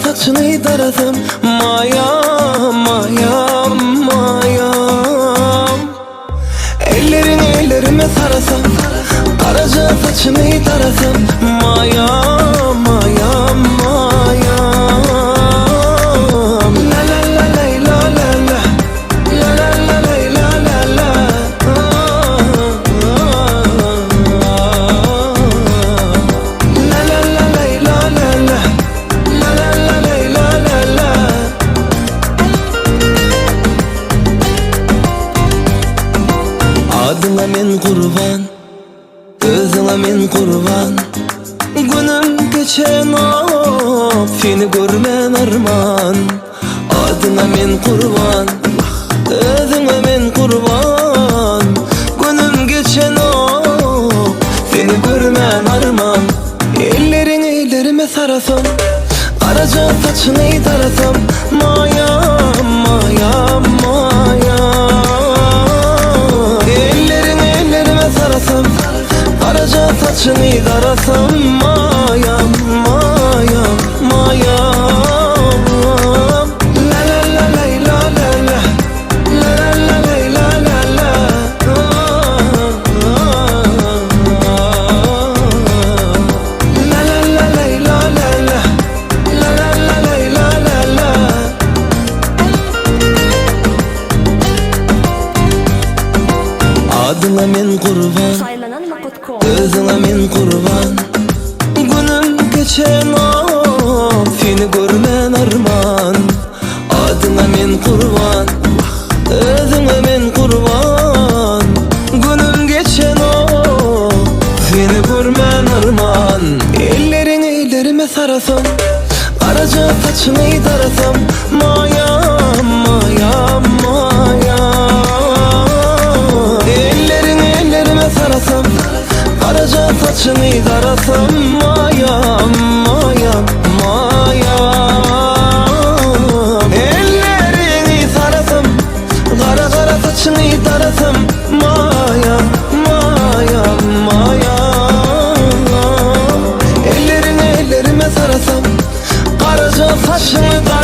saçını darasam, mayam, mayam, mayam. Ellerini ellerime sarasam, karaca saçını darasam, mayam, mayam, mayam. La la la la la la la, la la la la la la la. La la la la la la la, la la la la la la la. Adına men kurban, özüne men kurban. Günüm geçen ap, seni görmen arman. Adına men kurban, özüne men kurban. Günüm geçen ap, seni görmen arman. Ellerini ellerime sarasam, karaca saçını darasam, mayam, mayam, mayam. Ellerini ellerime sarasam, karaca saçını darasam, mayam, mayam, mayam. La la la la la la la, la la la la la la la. La la la la la la la, la la la la la la la. Adına men kurban, özüne men kurban. Günüm geçen ap, seni görmen arman. Adına men kurban, özüne men kurban. Günüm geçen ap, seni görmen arman. Ellerini ellerime sarasam, karaca saçını darasam, mayam, mayam, mayam. Ellerini ellerime sarasam, karaca saçını darasam, mayam, mayam, mayam. Ellerini sarasam, kara kara saçını darasam, mayam, mayam, mayam. Ellerini ellerime sarasam, karaca saçını darasam.